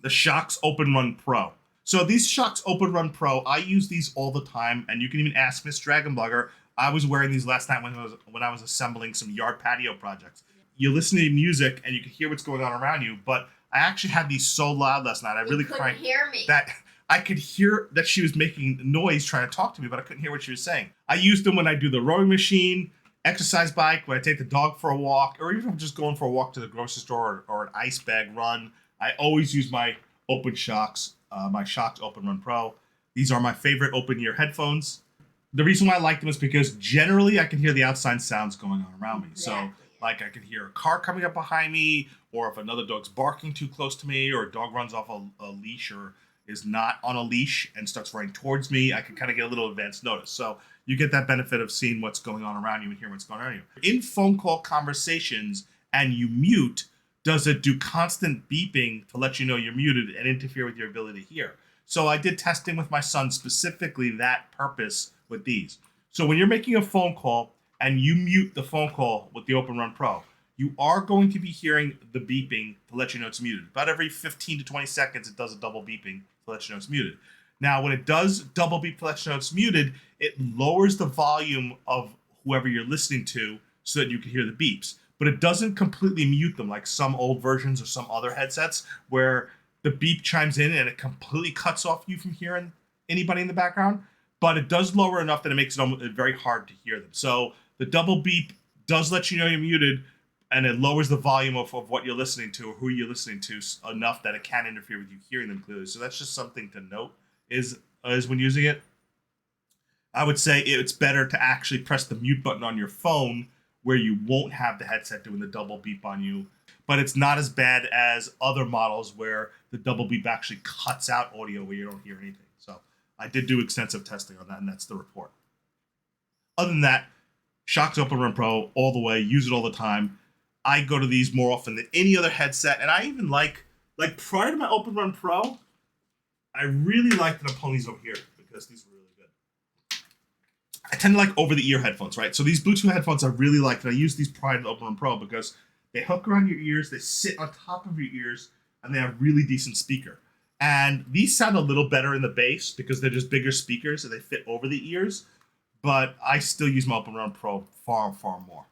the Shokz Open Run Pro. So these Shokz Open Run Pro, I use these all the time, and you can even ask Miss Dragon Blogger. I was wearing these last night when I was assembling some yard patio projects. You listen to music and you can hear what's going on around you, but I actually had these so loud last night. I really couldn't hear me. That I could hear that she was making noise trying to talk to me, but I couldn't hear what she was saying. I used them when I do the rowing machine, exercise bike, when I take the dog for a walk, or even if I'm just going for a walk to the grocery store or an ice bag run. I always use my open Shokz, my Shokz Open Run Pro. These are my favorite open ear headphones. The reason why I like them is because generally I can hear the outside sounds going on around me. Exactly. So, like, I can hear a car coming up behind me, or if another dog's barking too close to me, or a dog runs off a leash or is not on a leash and starts running towards me, I can kind of get a little advanced notice. So you get that benefit of seeing what's going on around you and hearing what's going on around you. In phone call conversations and you mute, does it do constant beeping to let you know you're muted and interfere with your ability to hear? So I did testing with my son, specifically that purpose with these. So when you're making a phone call and you mute the phone call with the Open Run Pro, you are going to be hearing the beeping to let you know it's muted. About every 15 to 20 seconds, it does a double beeping to let you know it's muted. Now, when it does double beep to let you know it's muted, it lowers the volume of whoever you're listening to so that you can hear the beeps. But it doesn't completely mute them like some old versions or some other headsets where the beep chimes in and it completely cuts off you from hearing anybody in the background. But it does lower enough that it makes it very hard to hear them. So the double beep does let you know you're muted, and it lowers the volume of what you're listening to or who you're listening to enough that it can interfere with you hearing them clearly. So that's just something to note is when using it. I would say it's better to actually press the mute button on your phone where you won't have the headset doing the double beep on you. But it's not as bad as other models where the double beep actually cuts out audio where you don't hear anything. So I did do extensive testing on that, and that's the report. Other than that, Shokz Open Run Pro all the way, use it all the time. I go to these more often than any other headset, and I even like prior to my Open Run Pro, I really like that I'm pulling these over here because these are really good. I tend to like over-the-ear headphones, right? So these Bluetooth headphones I really like, and I use these prior to the Open Run Pro because they hook around your ears, they sit on top of your ears, and they have really decent speaker. And these sound a little better in the bass because they're just bigger speakers and they fit over the ears. But I still use my Open Run Pro far, far more.